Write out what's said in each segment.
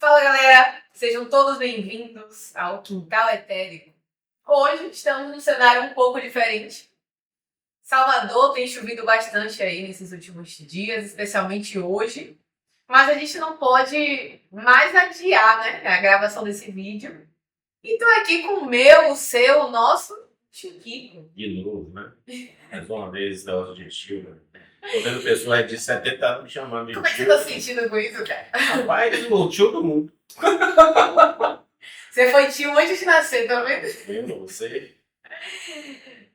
Fala galera, sejam todos bem-vindos ao Quintal Etérico. Hoje estamos num cenário um pouco diferente. Salvador tem chovido bastante aí nesses últimos dias, especialmente hoje. Mas a gente não pode mais adiar, né, a gravação desse vídeo. E tô aqui com o meu, o seu, o nosso Chiquito. De novo, né? Mais uma vez, negócio de tio, né? Tô vendo pessoas de 70 anos me chamando de tio. Como é que você tá sentindo com isso, cara? Rapaz, o tio do mundo. Você foi tio antes de nascer, tá vendo? Eu não sei.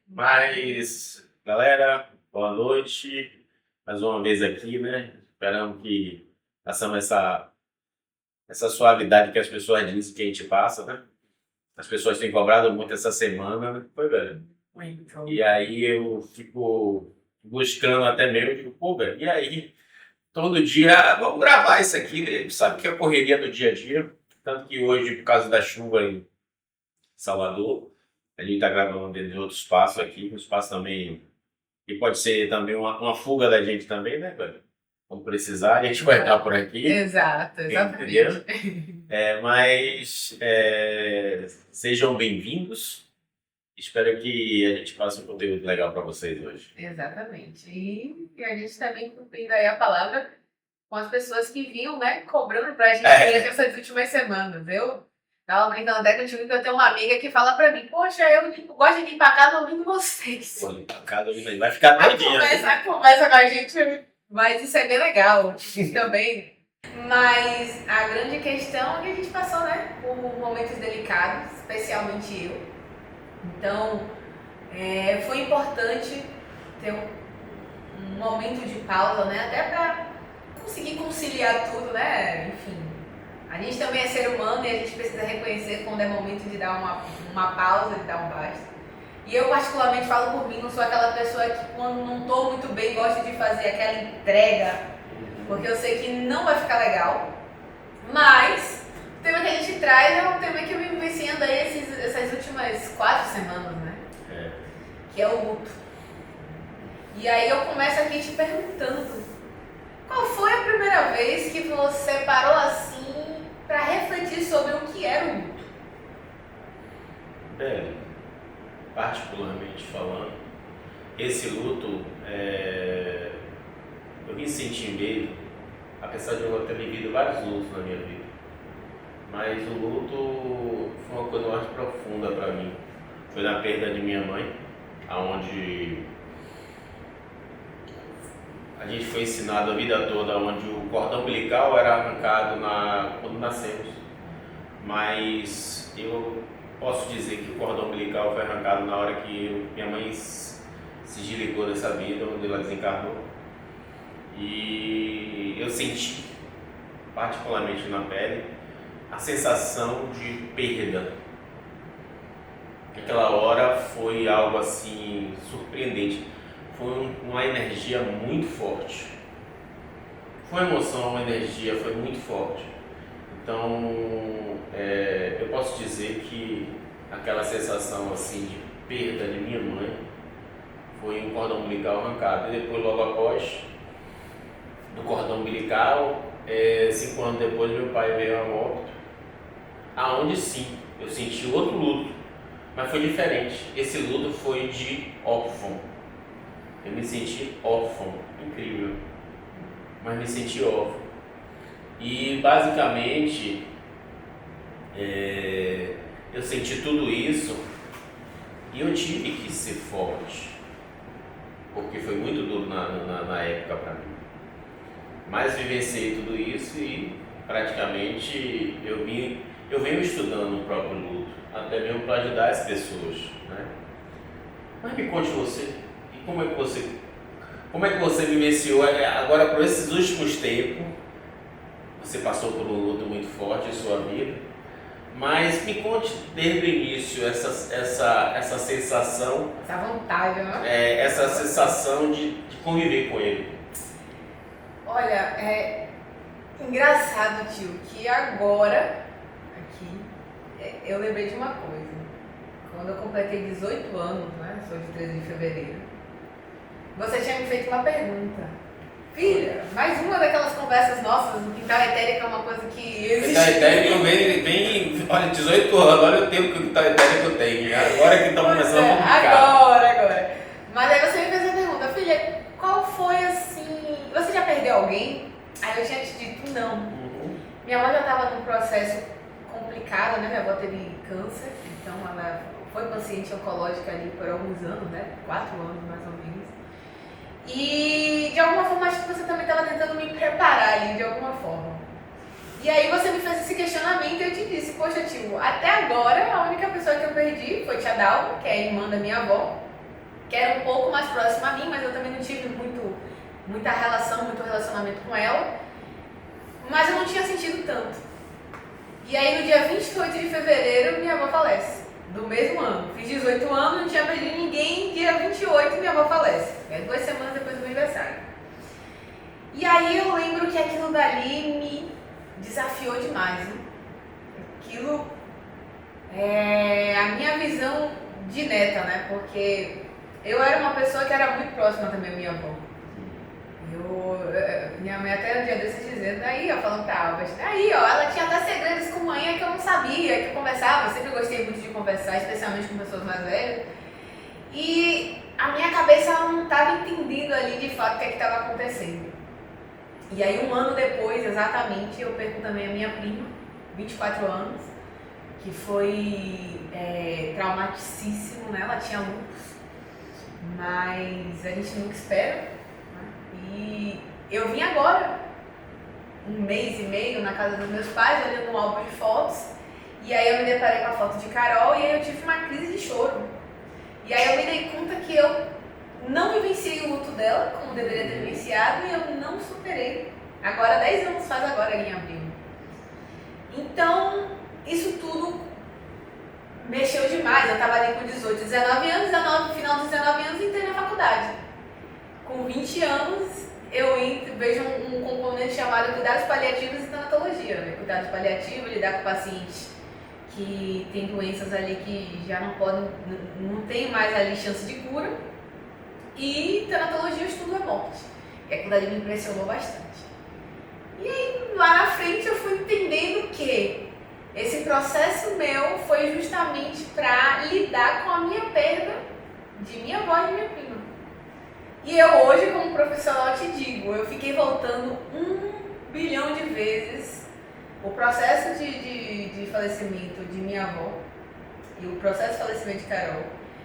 Mas, galera, boa noite. Mais uma vez aqui, né? Esperamos que façamos essa suavidade que as pessoas dizem que a gente passa, né? As pessoas têm cobrado muito essa semana, né? Foi, velho. Muito. E aí eu fico buscando até mesmo, digo, pô, velho, e aí? Todo dia, vamos gravar isso aqui, né? Sabe que é a correria do dia a dia. Tanto que hoje, por causa da chuva em Salvador, a gente tá gravando dentro de outro espaço aqui, um espaço também, que pode ser também uma fuga da gente também, né, velho? Vamos precisar, a gente vai estar por aqui. Exato, exatamente. Entendeu? Mas sejam bem-vindos. Espero que a gente passe um conteúdo legal para vocês hoje. Exatamente. E a gente também cumprindo aí a palavra com as pessoas que vinham, né, cobrando pra gente durante essas últimas semanas. Eu tava brincando até contigo que eu tenho uma amiga que fala pra mim, poxa, eu gosto de limpar a casa ouvindo vocês. Pô, limpar a casa vai ficar até o dia. Conversa com a gente, mas isso é bem legal também. Mas a grande questão é que a gente passou, né, por momentos delicados, especialmente eu. Então, foi importante ter um momento de pausa, né? Até para conseguir conciliar tudo, né? Enfim, a gente também é ser humano e a gente precisa reconhecer quando é momento de dar uma pausa, de dar um basta. E eu particularmente falo por mim, não sou aquela pessoa que quando não estou muito bem gosta de fazer aquela entrega, porque eu sei que não vai ficar legal, mas o tema que a gente traz é um tema que eu venho vivenciando aí essas últimas 4 semanas, né? Que é o luto. E aí eu começo aqui te perguntando, qual foi a primeira vez que você parou assim para refletir sobre o que era o luto? Particularmente falando, esse luto, eu me senti medo, apesar de eu ter vivido vários lutos na minha vida. Mas o luto foi uma coisa mais profunda para mim. Foi na perda de minha mãe, aonde a gente foi ensinado a vida toda, onde o cordão umbilical era arrancado quando nascemos. Mas eu posso dizer que o cordão umbilical foi arrancado na hora que minha mãe se desligou dessa vida, onde ela desencarnou. E eu senti, particularmente na pele, a sensação de perda. Aquela hora foi algo assim surpreendente. Foi uma energia muito forte. Foi uma emoção, uma energia, foi muito forte. Então, eu posso dizer que aquela sensação assim de perda de minha mãe foi um cordão umbilical arrancado. E depois, logo após, do cordão umbilical, 5 anos depois, meu pai veio a óbito. Aonde sim, eu senti outro luto, mas foi diferente. Esse luto foi de órfão. Eu me senti órfão, incrível, mas me senti órfão. E basicamente, eu senti tudo isso e eu tive que ser forte, porque foi muito duro na época para mim. Mas vivenciei tudo isso e praticamente eu venho estudando o próprio luto, até mesmo para ajudar as pessoas, né? Mas me conte você, e como é que você vivenciou agora por esses últimos tempos? Você passou por um luto muito forte em sua vida, mas me conte desde o início essa sensação, Essa vontade, né? essa sensação de conviver com ele. Olha, é engraçado, tio, que agora, aqui, eu lembrei de uma coisa. Quando eu completei 18 anos, né, sou de 13 de fevereiro, você tinha me feito uma pergunta. Filha, mais uma daquelas conversas nossas, o quintal etérico é uma coisa que existe. Quintal etérico vem, olha, 18 anos, olha o tempo que o quintal etérico tem. Agora que está começando a publicar. Agora. Mas aí você me fez a pergunta, filha, qual foi assim. Você já perdeu alguém? Aí eu tinha te dito não. Minha avó já estava num processo complicado, né? Minha avó teve câncer, então ela foi paciente oncológica ali por alguns anos, né? 4 anos mais ou menos. E de alguma forma acho que você também estava tentando me preparar ali, de alguma forma. E aí você me fez esse questionamento e eu te disse, poxa tio, até agora a única pessoa que eu perdi foi tia Dalva, que é a irmã da minha avó, que era um pouco mais próxima a mim, mas eu também não tive muita relação, muito relacionamento com ela. Mas eu não tinha sentido tanto. E aí no dia 28 de fevereiro minha avó falece. Do mesmo ano. Fiz 18 anos, não tinha perdido ninguém, dia 28 minha avó falece. É 2 semanas depois do meu aniversário. E aí eu lembro que aquilo dali me desafiou demais. Né? Aquilo é a minha visão de neta, né? Porque eu era uma pessoa que era muito próxima também à minha avó. Minha mãe até um dia desses dizendo, aí ó, falando pra Albert, aí ó, ela tinha até segredos com mãe que eu não sabia, que eu conversava, eu sempre gostei muito de conversar, especialmente com pessoas mais velhas. E a minha cabeça ela não estava entendendo ali de fato o que é que estava acontecendo. E aí um ano depois, exatamente, eu perco também a minha prima, 24 anos, que foi traumaticíssimo, né? Ela tinha lúpus, mas a gente nunca espera. E eu vim agora, 1 mês e meio, na casa dos meus pais, olhando um álbum de fotos. E aí eu me deparei com a foto de Carol e aí eu tive uma crise de choro. E aí eu me dei conta que eu não vivenciei o luto dela, como deveria ter vivenciado, e eu não superei. Agora, 10 anos faz agora em abril. Então, isso tudo mexeu demais. Eu estava ali com 18, 19 anos, no final dos 19 anos entrei na faculdade. Com 20 anos, eu vejo um componente chamado cuidados paliativos e tanatologia. Né? Cuidados paliativos, lidar com pacientes que tem doenças ali que já não tem mais ali chance de cura. E tanatologia, eu estudo a morte. E aquilo ali me impressionou bastante. E aí, lá na frente, eu fui entendendo que esse processo meu foi justamente para lidar com a minha perda de minha avó e de minha prima. E eu hoje, como profissional, te digo, eu fiquei voltando 1 bilhão de vezes o processo de falecimento de minha avó e o processo de falecimento de Carol.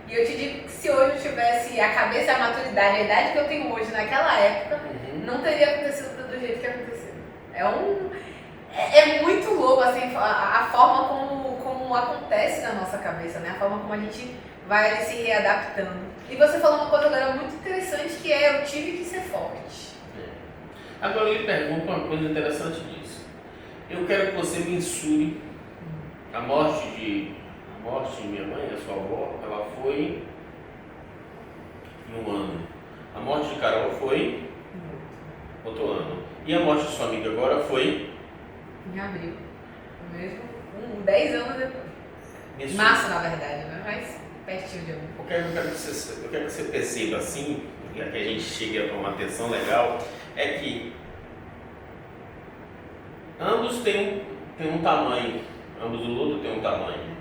E eu te digo que se hoje eu tivesse a cabeça, a maturidade, a idade que eu tenho hoje naquela época, não teria acontecido do jeito que aconteceu. É muito louco assim, a forma como acontece na nossa cabeça, né? A forma como a gente vai ali se readaptando. E você falou uma coisa agora muito interessante, que é eu tive que ser forte. Agora eu lhe pergunto uma coisa interessante disso. Eu quero que você mensure a morte de minha mãe, a sua avó, ela foi em 1 ano. A morte de Carol foi outro ano. E a morte de sua amiga agora foi? Em abril. Mesmo 10 anos depois. Mensure. Março, na verdade, né? Mas pertinho de abril. Eu quero que você perceba assim, que a gente chegue a uma atenção legal, é que ambos têm um tamanho, ambos o luto tem um tamanho.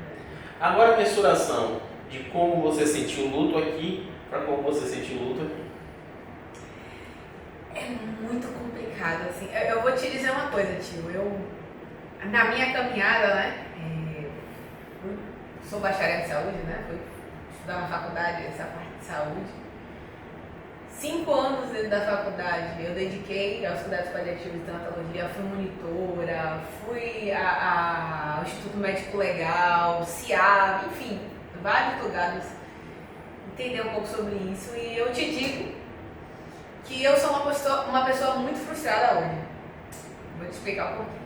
Agora a mensuração de como você sentiu o luto aqui para como você sentiu o luto aqui. É muito complicado, assim. Eu vou te dizer uma coisa, tio. Na minha caminhada, né, sou bacharel em saúde, né, fui estudar na faculdade, essa parte de saúde. 5 anos dentro da faculdade eu dediquei aos cuidados paliativos e tanatologia, fui monitora, fui ao Instituto Médico Legal, CIAB, enfim, vários lugares, entender um pouco sobre isso. E eu te digo que eu sou uma pessoa muito frustrada hoje. Vou te explicar um pouquinho.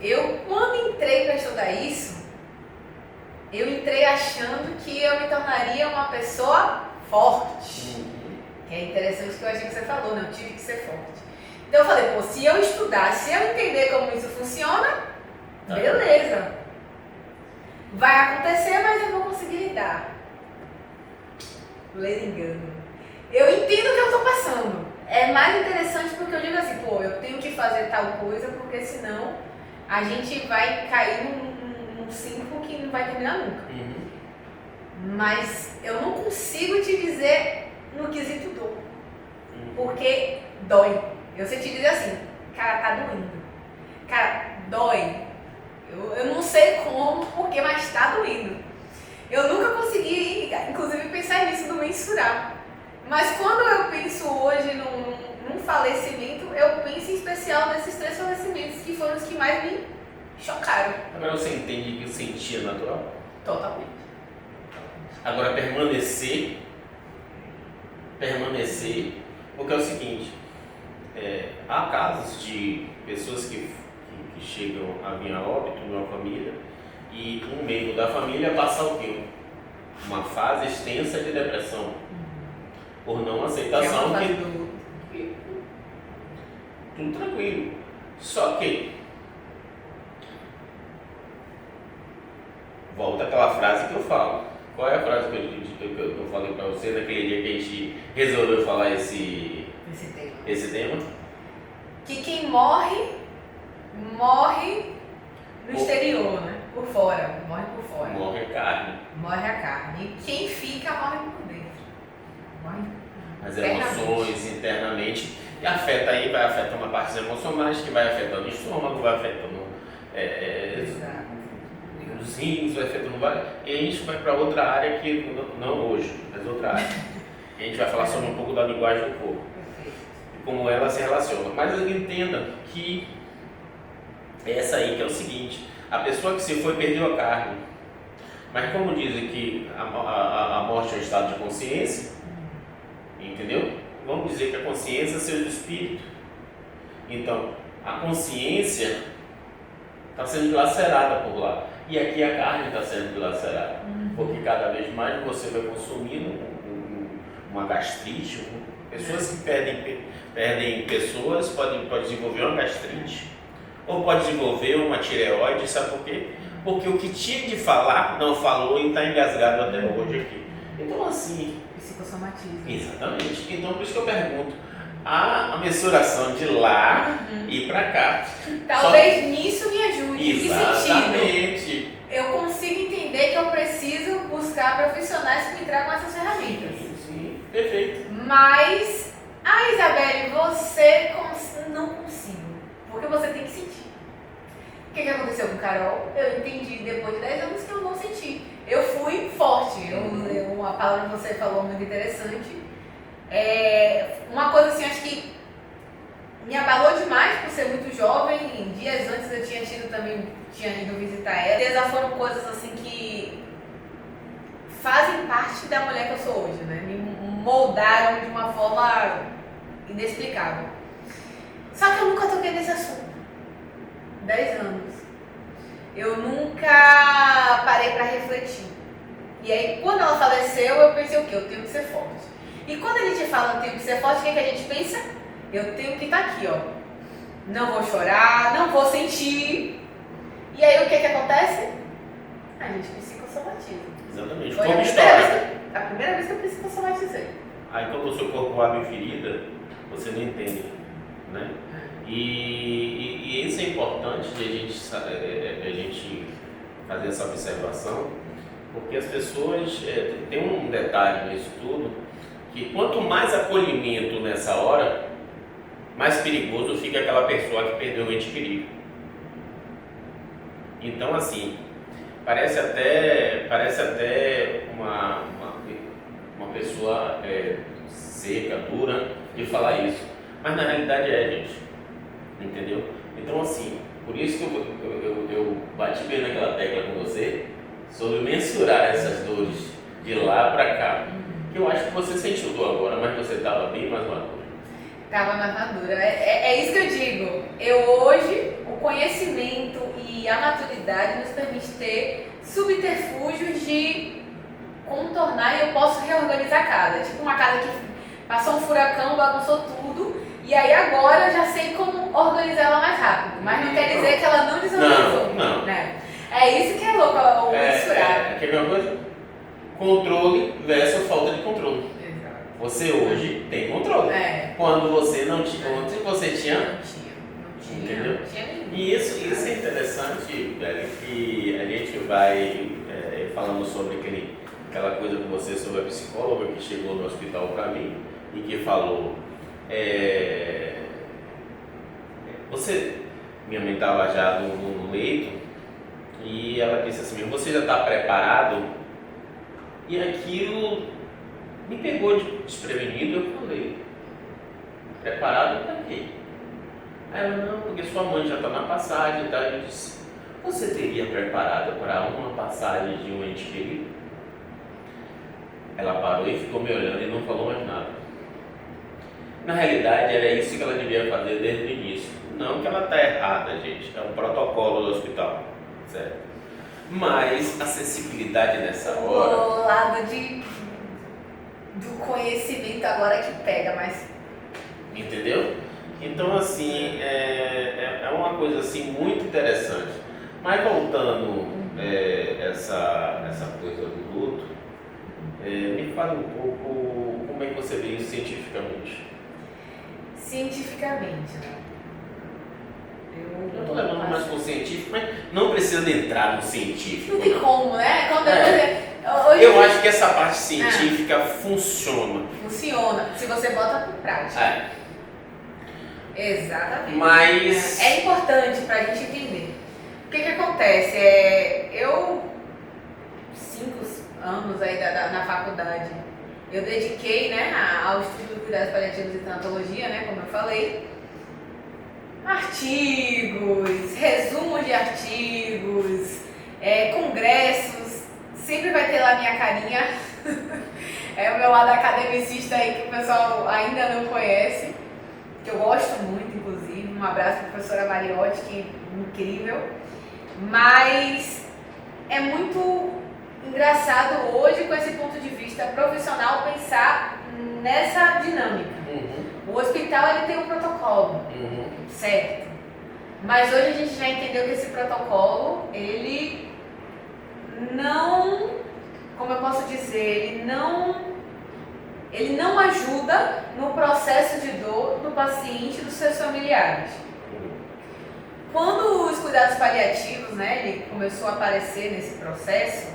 Eu, quando entrei para estudar isso, eu entrei achando que eu me tornaria uma pessoa forte. Que é interessante que eu achei que você falou, né? Eu tive que ser forte. Então eu falei, pô, se eu estudar, se eu entender como isso funciona, beleza. Vai acontecer, mas eu vou conseguir lidar. Leio engano. Eu entendo o que eu estou passando. é mais interessante porque eu digo assim, pô, eu tenho que fazer tal coisa porque senão a gente vai cair num ciclo que não vai terminar nunca. Mas eu não consigo te dizer no quesito dor, porque dói. Eu sei te dizer assim, cara, tá doendo. Cara, dói. Eu não sei como, porque, mas tá doendo. Eu nunca consegui, inclusive, pensar nisso do mensurar. Mas quando eu penso hoje num falecimento, eu penso em especial nesses 3 falecimentos que foram os que mais me chocaram. Agora você entende que o sentir é natural? Totalmente. Agora permanecer, porque é o seguinte, há casos de pessoas que chegam a vir a óbito numa família e um membro da família passa o quê? Uma fase extensa de depressão por não aceitação que tudo tranquilo. Só que volta aquela frase que eu falo. Qual é a frase que eu falei para você naquele dia que a gente resolveu falar esse tema? Que quem morre no exterior, né? Por fora, morre por fora. Morre a carne. Morre a carne. E quem fica morre por dentro. Morre as emoções internamente. E afeta aí, vai afetando a partes emocionais, que vai afetando o estômago, vai afetando os rins, vai afetando várias. E a gente vai para outra área que não hoje, mas outra área. E a gente vai falar sobre um pouco da linguagem do corpo. E como ela se relaciona. Mas entenda que essa aí que é o seguinte, a pessoa que se foi perdeu a carne. Mas como dizem que a morte é um estado de consciência, entendeu? Vamos dizer que a consciência seja o espírito. Então, a consciência está sendo dilacerada por lá. E aqui a carne está sendo dilacerada. Porque cada vez mais você vai consumindo uma gastrite. Pessoas que perdem pessoas podem desenvolver uma gastrite. Ou pode desenvolver uma tireoide, sabe por quê? Porque o que tinha de falar não falou e está engasgado até hoje aqui. Então assim... Psicossomatismo. Exatamente. Então por isso que eu pergunto, a mensuração de lá e para cá. Talvez nisso me ajude. Exatamente. Que sentido? Eu consigo entender que eu preciso buscar profissionais que me tragam essas ferramentas. Sim, perfeito. Mas, Isabelle, você não consigo. Porque você tem que sentir. O que aconteceu com Carol? Eu entendi depois de 10 anos que eu não senti. Eu fui forte. Uma palavra que você falou muito interessante. Uma coisa assim, acho que me abalou demais por ser muito jovem. Dias antes eu tinha ido visitar ela. Essas foram coisas assim que fazem parte da mulher que eu sou hoje, né? Me moldaram de uma forma inexplicável. Só que eu nunca toquei nesse assunto. 10 anos. Eu nunca parei para refletir. E aí, quando ela faleceu, eu pensei o quê? Eu tenho que ser forte. E quando a gente fala eu tenho que ser forte, o que a gente pensa? Eu tenho que estar aqui, ó. Não vou chorar, não vou sentir. E aí, o que acontece? A gente psicossomatiza. Exatamente. Foi Como a primeira vez que eu psicossomatizei. Aí, quando o seu corpo abre ferida, você não entende, né? E isso é importante de a gente fazer essa observação, porque as pessoas, tem um detalhe nisso tudo, que quanto mais acolhimento nessa hora, mais perigoso fica aquela pessoa que perdeu o ente querido. Então assim, parece até uma pessoa seca, dura de falar isso, mas na realidade gente. Entendeu? Então assim, por isso que eu bati bem naquela tecla com você sobre mensurar essas dores de lá para cá. Eu acho que você sentiu dor agora, mas você estava bem mais madura. Estava mais madura. É isso que eu digo. Hoje, o conhecimento e a maturidade nos permite ter subterfúgios de contornar e eu posso reorganizar a casa. Tipo uma casa que passou um furacão, bagunçou tudo. E aí agora eu já sei como organizar ela mais rápido. Mas não quer dizer que ela não desorganizou. Não. Né? É isso que é louco, o mensurar. Quer ver uma coisa? Controle versus falta de controle. Exato. Você hoje tem controle. Quando você não tinha, ontem você tinha. Não tinha. Entendeu? Não tinha nenhum. E isso é interessante, velho, que a gente vai falando sobre aquela coisa com você sobre a psicóloga que chegou no hospital para mim e que falou, minha mãe estava já no leito e ela disse assim, você já está preparado? E aquilo me pegou desprevenido, eu falei, preparado para quê? Aí ela, não, porque sua mãe já está na passagem, tá? Eu disse, você teria preparado para uma passagem de um ente querido? Ela parou e ficou me olhando e não falou mais nada. Na realidade, era isso que ela devia fazer desde o início. Não que ela está errada, gente, é um protocolo do hospital, certo? Mas acessibilidade nessa hora... O lado do conhecimento agora que pega, mas... Entendeu? Então, assim, é uma coisa assim, muito interessante. Mas voltando essa coisa do luto, me fala um pouco como é que você vê isso cientificamente. Cientificamente, né? Eu estou levando mais para o científico, mas não precisa entrar no científico. Não tem como, né? Eu acho que essa parte científica funciona. Funciona, se você bota por prática. Exatamente. Mas... é importante para a gente entender. O que acontece? Eu, 5 anos aí na faculdade, eu dediquei, né, ao estudo de cuidados paliativos e tanatologia, né, como eu falei. Artigos, resumos de artigos, congressos, sempre vai ter lá minha carinha. É o meu lado academicista aí que o pessoal ainda não conhece, que eu gosto muito, inclusive. Um abraço para a professora Mariotti, que é incrível. Mas é muito engraçado hoje, com esse ponto de vista profissional, pensar nessa dinâmica. O hospital ele tem um protocolo, certo? Mas hoje a gente já entendeu que esse protocolo, ele não, como eu posso dizer, ele não ajuda no processo de dor do paciente e dos seus familiares. Quando os cuidados paliativos, né, ele começou a aparecer nesse processo,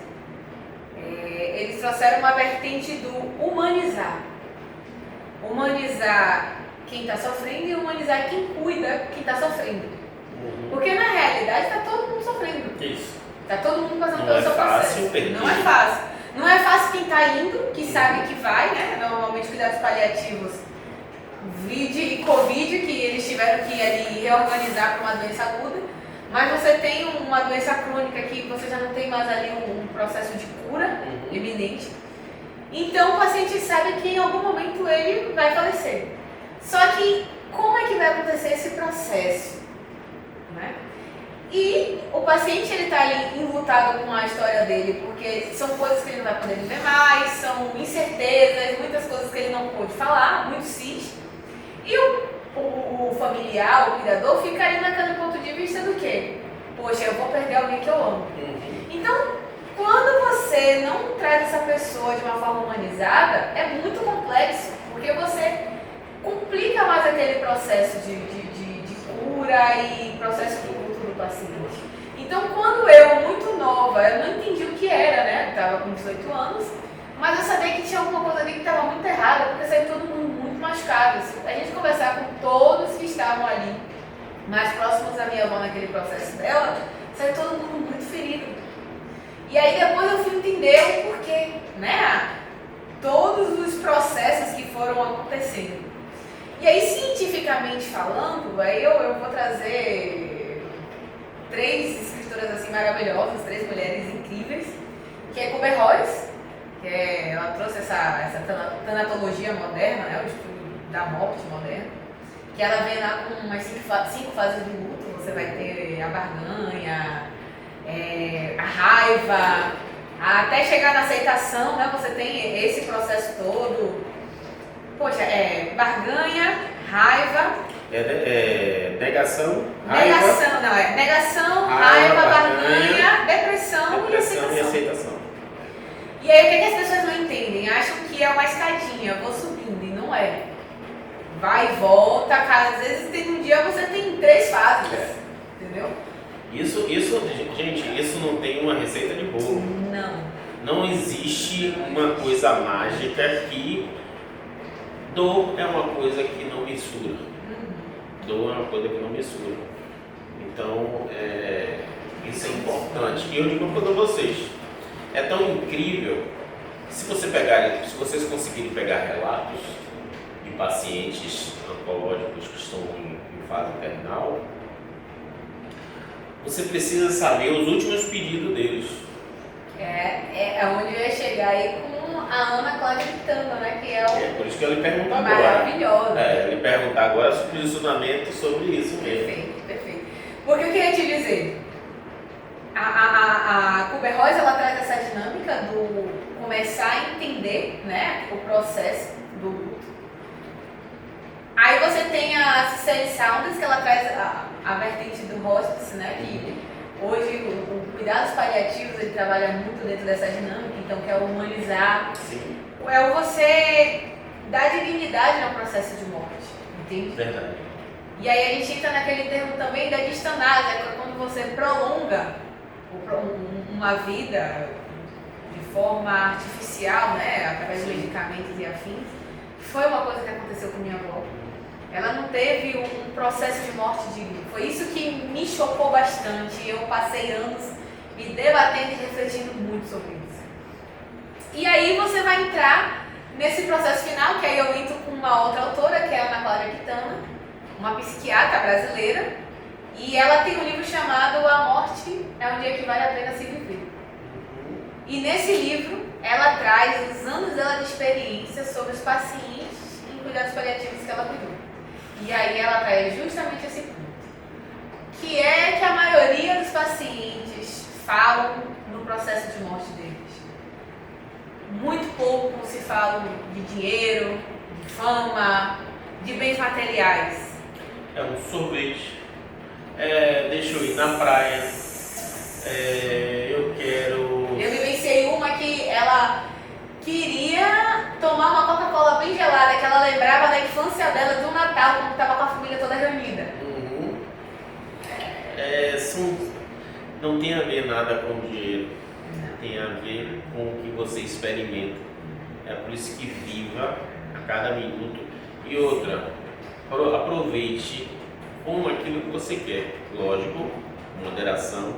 eles trouxeram uma vertente do humanizar. Humanizar quem está sofrendo e humanizar quem cuida quem está sofrendo. Porque na realidade está todo mundo sofrendo. Isso. Está todo mundo passando pelo seu processo. Não é fácil. Não é fácil quem está indo, que sabe que vai, né? Normalmente cuidados paliativos, Vide e Covid, que eles tiveram que ali reorganizar para uma doença aguda. Mas você tem uma doença crônica que você já não tem mais ali um processo de cura iminente. Então o paciente sabe que em algum momento ele vai falecer. Só que como é que vai acontecer esse processo? Né? E o paciente ele está ali enlutado com a história dele, porque são coisas que ele não vai poder viver mais, são incertezas, muitas coisas que ele não pôde falar, muito cis. E o familiar, o cuidador, fica ali naquele ponto de vista do quê? Poxa, eu vou perder alguém que eu amo. Então, quando você não traz essa pessoa de uma forma humanizada, é muito complexo, porque você complica mais aquele processo de cura e processo de luto do paciente. Então, quando eu, muito nova, eu não entendi o que era, né? Eu estava com 18 anos, mas eu sabia que tinha alguma coisa ali que estava muito errada, porque saiu todo mundo muito machucado. Se a gente conversar com todos que estavam ali, mais próximos da minha avó naquele processo dela, saiu todo mundo muito ferido. E aí depois eu fui entender o porquê, né? Todos os processos que foram acontecendo. E aí, cientificamente falando, aí eu vou trazer 3 escritoras assim maravilhosas, 3 mulheres incríveis, que é Kubler-Ross, que ela trouxe essa tanatologia moderna, né, o estudo da morte moderna, que ela vem lá com umas 5 fases do luto. Você vai ter a barganha, a raiva, até chegar na aceitação, né? Você tem esse processo todo. Poxa, barganha, raiva... negação, raiva... Negação, raiva, barganha, depressão e aceitação. E aí o que as pessoas não entendem? Acham que é uma escadinha, eu vou subir Não é. Vai e volta, às vezes tem um dia você tem 3 fases, entendeu? Isso, gente, isso não tem uma receita de bolo. Não existe uma coisa mágica que dor é uma coisa que não mistura. Dor é uma coisa que não mistura. Então, isso é importante. E eu digo para vocês, é tão incrível, se vocês conseguirem pegar relatos de pacientes oncológicos que estão em fase terminal, você precisa saber os últimos pedidos deles. É onde eu ia chegar aí com a Ana Cláudia Vitamba, né? Que é por isso que eu lhe pergunto agora. Maravilhosa. Eu lhe perguntar agora sobre o posicionamento sobre isso mesmo. Perfeito. Porque eu queria te dizer, a Kübler-Ross, ela traz essa dinâmica do começar a entender, né, o processo do luto. Aí você tem a Cicely Saunders, que ela traz a vertente do hospice, né, que hoje o cuidados paliativos ele trabalha muito dentro dessa dinâmica, então que é humanizar, é você dar dignidade no processo de morte, entende? Verdade. E aí a gente entra naquele termo também da distanásia, que é quando você prolonga uma vida de forma artificial, né, através de medicamentos e afins. Foi uma coisa que aconteceu com minha avó. Ela não teve um processo de morte digno. Foi isso que me chocou bastante. Eu passei anos me debatendo e refletindo muito sobre isso. E aí você vai entrar nesse processo final, que aí eu entro com uma outra autora, que é a Ana Cláudia Quintana, uma psiquiatra brasileira, e ela tem um livro chamado A Morte é um Dia que Vale a Pena Se Viver. E nesse livro, ela traz os anos dela de experiência sobre os pacientes em cuidados paliativos que ela cuidou. E aí ela traz justamente esse ponto, que é que a maioria dos pacientes falam no processo de morte deles. Muito pouco se fala de dinheiro, de fama, de bens materiais. É um sorvete, deixa eu ir na praia, eu quero... Eu vivenciei uma que ela queria tomar uma Coca-Cola bem gelada, que ela lembrava da infância dela, do Natal, quando estava com a família toda reunida. Não tem a ver nada com dinheiro, tem a ver com o que você experimenta. É por isso que viva a cada minuto. E outra, aproveite com aquilo que você quer, lógico, moderação,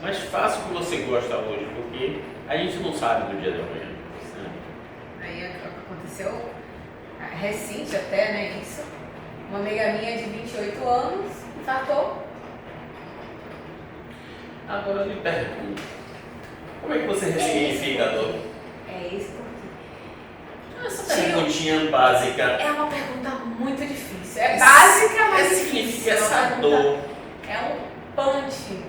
mas faça o que você gosta hoje, porque a gente não sabe do dia de amanhã. Aí aconteceu recente até, né, isso. Uma amiga minha de 28 anos infartou. Agora eu lhe pergunto, como é que você ressignifica a dor? É isso porque... Essa perguntinha básica. É uma pergunta muito difícil. É básica, mas significa difícil. Essa dor. É um punch.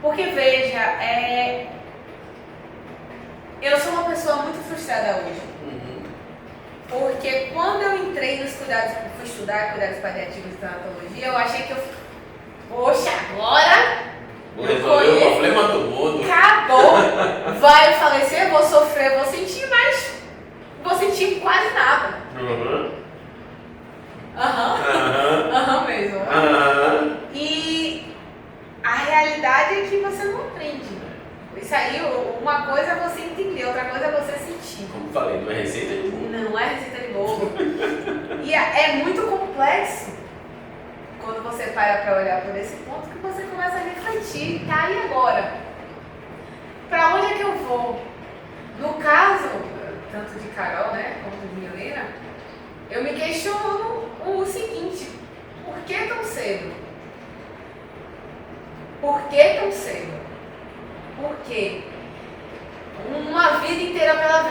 Porque veja, eu sou uma pessoa muito frustrada hoje. Porque quando eu entrei nos cuidados, fui estudar cuidados paliativos e tanatologia, eu achei que poxa, agora vou resolver o problema do mundo. Acabou. Vai falecer, vou sofrer, vou sentir, mas vou sentir quase nada. Mesmo. E a realidade é que você não aprende. Isso aí, uma coisa é você entender, outra coisa é você sentir. Como falei, não é receita de bolo. Não é receita de bolo. E é muito complexo quando você para olhar por esse ponto que você começa a refletir, tá, e agora? Pra onde é que eu vou? No caso, tanto de Carol, né, quanto de Milena, eu me questiono o seguinte: por que tão cedo? Por que tão cedo? Por quê? Uma vida inteira pela...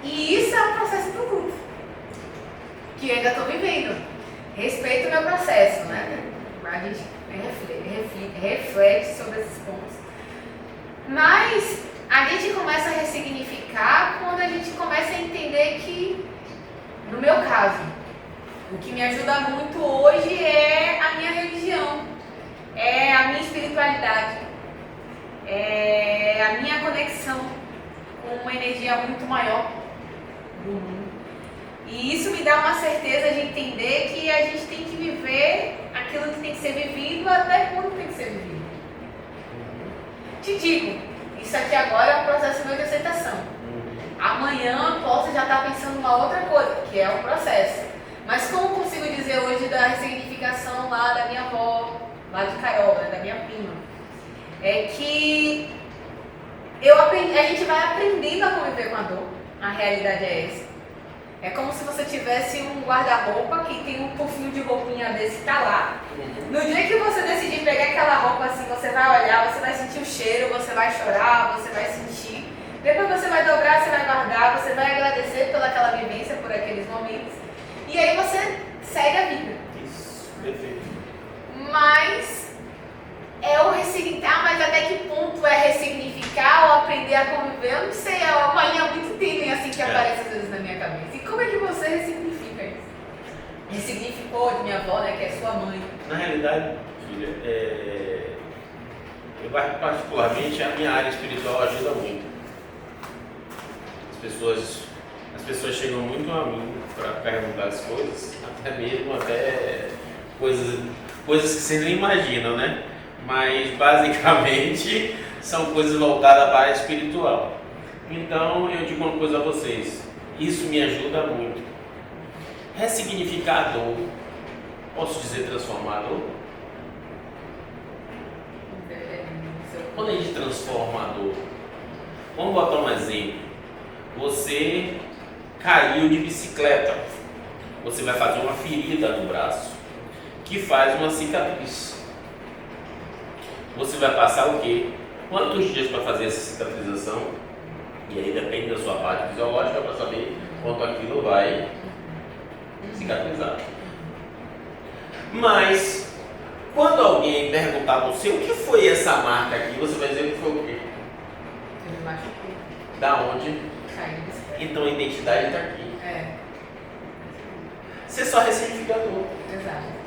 E isso é um processo do luto, que eu ainda estou vivendo. Respeito o meu processo, né? A gente reflete sobre esses pontos. Mas a gente começa a ressignificar quando a gente começa a entender que, no meu caso, o que me ajuda muito hoje é a minha religião, é a minha espiritualidade, é a minha conexão com uma energia muito maior do mundo. E isso me dá uma certeza de entender que a gente tem que viver aquilo que tem que ser vivido até quando tem que ser vivido. Te digo, isso aqui agora é um processo meu de aceitação. Amanhã posso já estar pensando uma outra coisa, que é um processo. Mas como consigo dizer hoje da ressignificação lá da minha avó, lá de Caioba, da minha prima, é que a gente vai aprendendo a conviver com a dor. A realidade é essa. É como se você tivesse um guarda-roupa que tem um pufinho de roupinha desse que tá lá. No dia que você decidir pegar aquela roupa assim, você vai olhar, você vai sentir o cheiro, você vai chorar, você vai sentir. Depois você vai dobrar, você vai guardar, você vai agradecer pelaquela vivência, por aqueles momentos. E aí você segue a vida. Isso, perfeito. Mas é o ressignificar, mas até que ponto é ressignificar ou aprender a conviver? Eu não sei, é uma linha muito tênue assim que aparece às vezes na minha cabeça. E como é que você ressignifica isso? Ressignificou de minha avó, né, que é sua mãe. Na realidade, filha, eu particularmente, a minha área espiritual ajuda muito. As pessoas chegam muito a mim para perguntar as coisas, até coisas que vocês nem imaginam, né? Mas basicamente são coisas voltadas para a área espiritual. Então eu digo uma coisa a vocês, isso me ajuda muito. Ressignificar a dor, posso dizer transformar a dor? Quando a gente transforma a dor, vamos botar um exemplo. Você caiu de bicicleta, você vai fazer uma ferida no braço, que faz uma cicatriz. Você vai passar o quê? Quantos dias para fazer essa cicatrização? E aí depende da sua parte fisiológica para saber quanto aquilo vai cicatrizar. Mas, quando alguém perguntar a você o que foi essa marca aqui, você vai dizer que foi o quê? Eu me machuquei. Da onde? Caí de bicicleta. Então a identidade está aqui. É. Você só ressignifica a dor. Exato.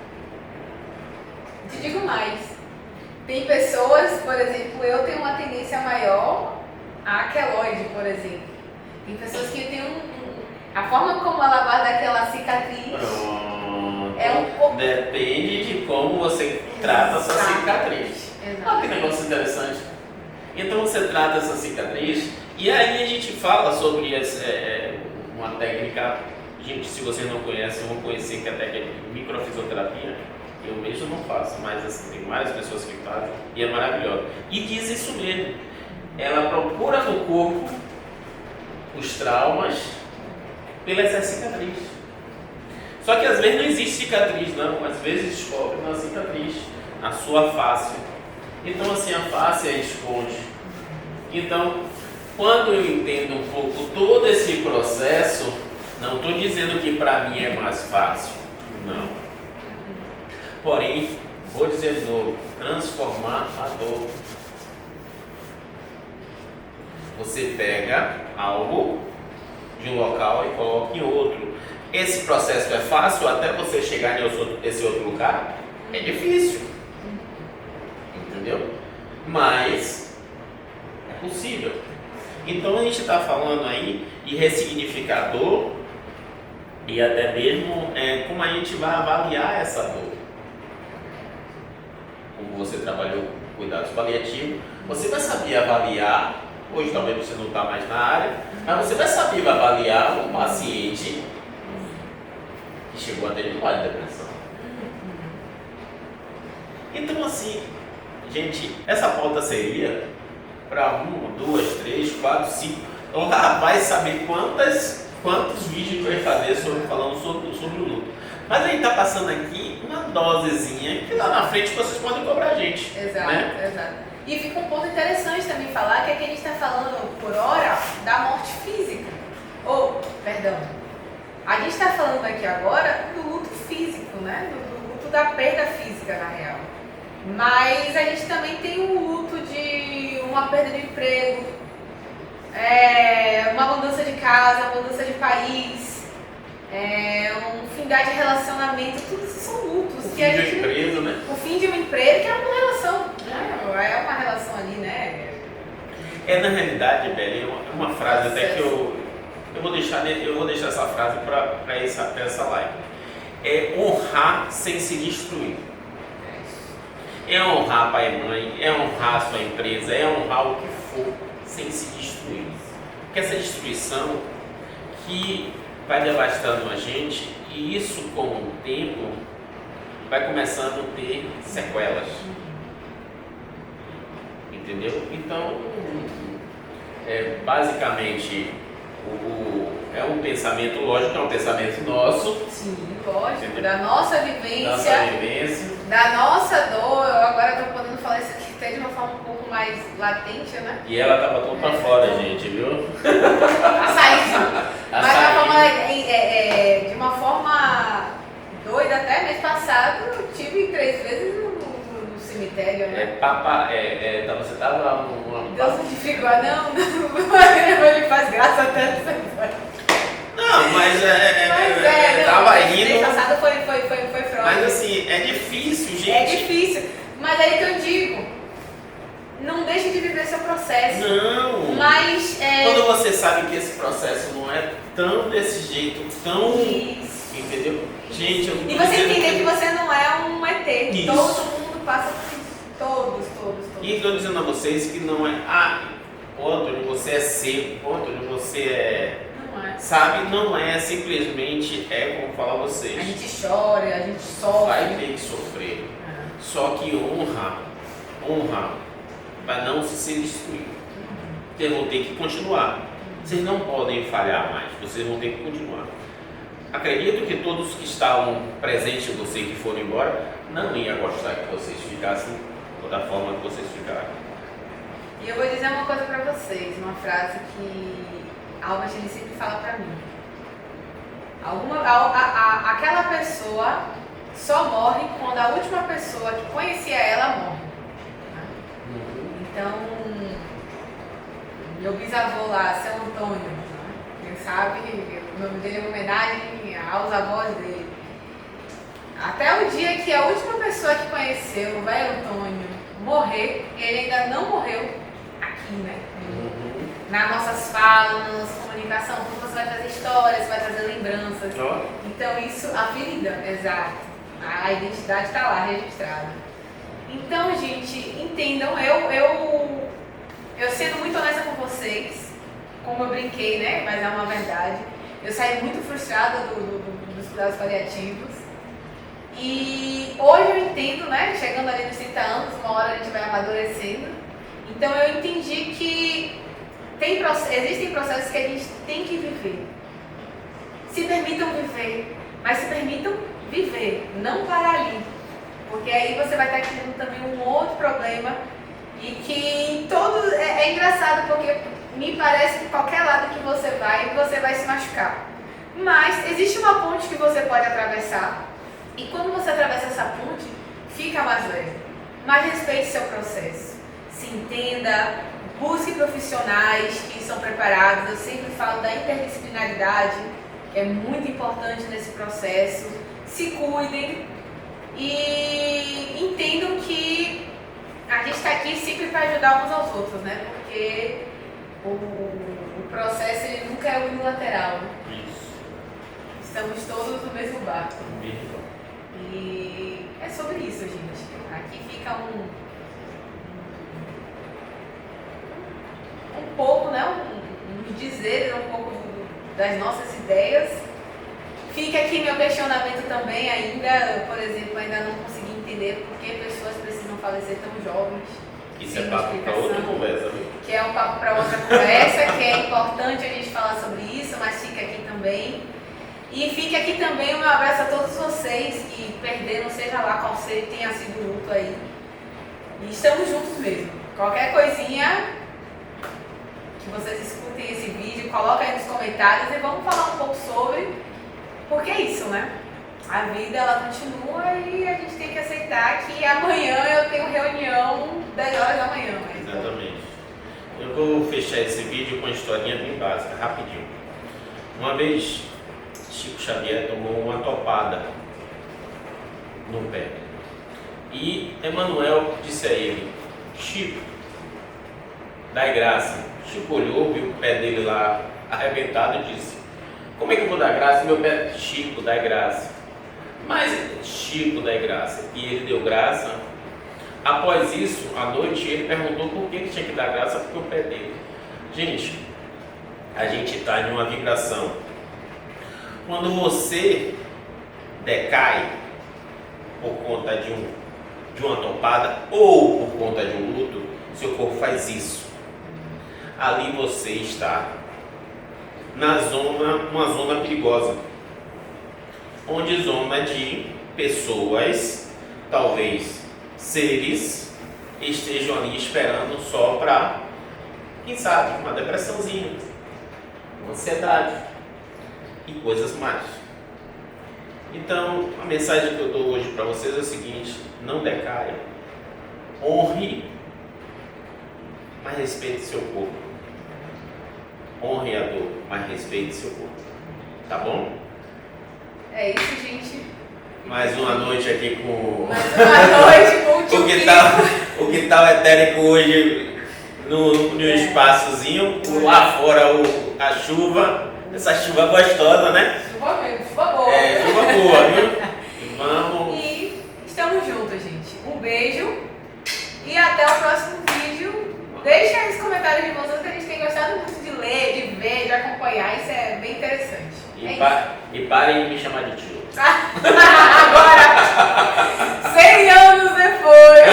Te digo mais. Tem pessoas, por exemplo, eu tenho uma tendência maior a queloide, por exemplo. Tem pessoas que têm a forma como ela guarda aquela cicatriz. Pronto. É um pouco. Depende de como você trata essa cicatriz. Exato. Olha que negócio interessante. Então você trata essa cicatriz e aí a gente fala sobre uma técnica. Gente, se vocês não conhecem, vão conhecer que a técnica de microfisioterapia, eu mesmo não faço, mas assim, tem várias pessoas que fazem e é maravilhosa. E diz isso mesmo. Ela procura no corpo os traumas pela essa cicatriz. Só que às vezes não existe cicatriz, não. Às vezes descobre uma cicatriz na sua face. Então assim, a face esconde. Então, quando eu entendo um pouco todo esse processo, não estou dizendo que para mim é mais fácil, não. Porém, vou dizer de novo, transformar a dor. Você pega algo de um local e coloca em outro. Esse processo é fácil até você chegar nesse outro lugar? É difícil. Entendeu? Mas é possível. Então a gente está falando aí de ressignificar a dor e até mesmo como a gente vai avaliar essa dor. Como você trabalhou com cuidados paliativos, você vai saber avaliar. Hoje talvez você não está mais na área, mas você vai saber avaliar um paciente que chegou a ter de depressão. Então assim, gente, essa pauta seria para 1, 2, 3, 4, 5. Lá vai saber quantos vídeos vai fazer falando sobre o luto. Mas a gente está passando aqui uma dosezinha que lá na frente vocês podem cobrar a gente. Exato, né? exato. E fica um ponto interessante também falar que aqui a gente está falando por hora da morte física. A gente está falando aqui agora do luto físico, né? Do luto da perda física, na real. Mas a gente também tem o luto de uma perda de emprego, uma mudança de casa, uma mudança de país, um findar de relacionamento, tudo isso são lutos. O fim de uma empresa, né? O fim de uma empresa, que é uma relação, né? É uma relação ali, né? Na realidade, Beli, uma frase até que eu vou deixar essa frase para essa live. É honrar sem se destruir. É honrar pai e mãe, é honrar a sua empresa, é honrar o que for, sem se destruir. Porque essa destruição que vai devastando a gente, e isso com o tempo vai começando a ter sequelas. Entendeu? Então, basicamente, é um pensamento lógico, é um pensamento nosso. Sim, lógico, entendeu? Da nossa vivência, da nossa dor. Eu agora estou podendo falar isso aqui até de uma forma um pouco mais latente, né? E ela tava toda pra fora, gente, viu? Açaí. Mas de uma forma doida, até mês passado, eu tive 3 vezes no cemitério, né? Você tava Deus não te ficou, não, ele faz graça até no Não, mas tava indo. Mês passado foi frouxo. Mas assim, é difícil, gente. É difícil, mas aí que eu digo, não deixe de viver seu processo. Não. Mas quando você sabe que esse processo não é tão desse jeito, tão. Isso. Entendeu? Gente, eu E você entender que você não é um ET. Isso. Todo mundo passa por isso. Todos. E estou dizendo a vocês que não é. Antônio, você é seco. Antônio, você é. Não é. Sabe? Não é simplesmente como falar vocês. A gente chora, a gente sofre. Vai ter que sofrer. Só que honra para não se destruir. Vocês vão ter que continuar. Vocês não podem falhar mais. Vocês vão ter que continuar. Acredito que todos que estavam presentes em você que foram embora não iam gostar que vocês ficassem da forma que vocês ficaram. E eu vou dizer uma coisa pra vocês, uma frase que Albert ele sempre fala pra mim. Aquela pessoa só morre quando a última pessoa que conhecia ela morre. Então, meu bisavô lá, seu Antônio, quem sabe, o nome dele é uma homenagem aos avós dele. Até o dia que a última pessoa que conheceu, o velho Antônio, morrer, ele ainda não morreu aqui, né? Nas nossas falas, na nossa comunicação, porque você vai trazer histórias, vai trazer lembranças. Então isso, a vida, exato. A identidade está lá registrada. Então, gente, entendam, eu sendo muito honesta com vocês, como eu brinquei, né? Mas é uma verdade. Eu saí muito frustrada dos cuidados paliativos. E hoje eu entendo, né? Chegando ali nos 30 anos, uma hora a gente vai amadurecendo. Então eu entendi que existem processos que a gente tem que viver. Se permitam viver, mas se permitam viver, não parar ali. Porque aí você vai estar criando também um outro problema e que é engraçado porque me parece que qualquer lado que você vai se machucar. Mas existe uma ponte que você pode atravessar e quando você atravessa essa ponte, fica mais leve. Mas respeite seu processo. Se entenda, busque profissionais que são preparados. Eu sempre falo da interdisciplinaridade, que é muito importante nesse processo. Se cuidem e entendam que a gente está aqui sempre para ajudar uns aos outros, né? Porque o processo ele nunca é unilateral. Isso. Estamos todos no mesmo barco. Mesmo. E é sobre isso, gente. Aqui fica um pouco, né? Uns dizeres, um pouco das nossas ideias. Fica aqui meu questionamento também ainda, por exemplo, ainda não consegui entender por que pessoas precisam falecer tão jovens. Isso é papo para outra conversa, viu? Que é um papo para outra conversa, que é importante a gente falar sobre isso, mas fica aqui também. E fica aqui também o meu abraço a todos vocês que perderam, seja lá qual tenha sido o luto aí. E estamos juntos mesmo. Qualquer coisinha que vocês escutem esse vídeo, coloca aí nos comentários e vamos falar um pouco sobre. Porque é isso, né? A vida ela continua e a gente tem que aceitar que amanhã eu tenho reunião 10 horas da manhã. Então... Exatamente. Eu vou fechar esse vídeo com uma historinha bem básica, rapidinho. Uma vez, Chico Xavier tomou uma topada no pé. E Emmanuel disse a ele: Chico, dai graça. Chico olhou, viu o pé dele lá arrebentado, disse: como é que eu vou dar graça? Meu pé, Chico, dá graça. Mas Chico dá graça. E ele deu graça. Após isso, à noite, ele perguntou por que ele tinha que dar graça, porque o pé dele. Gente, a gente está em uma vibração. Quando você decai por conta de uma topada ou por conta de um luto, seu corpo faz isso. Ali você está uma zona perigosa, onde zona de pessoas, talvez seres, estejam ali esperando só para, quem sabe, uma depressãozinha, uma ansiedade e coisas mais. Então, a mensagem que eu dou hoje para vocês é o seguinte: não decaia, honre, mas respeite seu corpo. Honre a dor, mas respeite seu corpo. Tá bom? É isso, gente. Mais uma noite aqui com... Mais uma noite com o tio o que tal etérico hoje no espaçozinho. Lá fora a chuva. Essa chuva gostosa, né? Chuva boa. Chuva boa, viu? Vamos. E estamos juntos, gente. Um beijo e até o próximo vídeo. Deixa aí nos comentários de vocês que a gente tem gostado muito de ler, de ver, de acompanhar. Isso é bem interessante. E parem de me chamar de tio. Agora, 100 anos depois.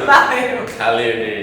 Valeu. Valeu, gente.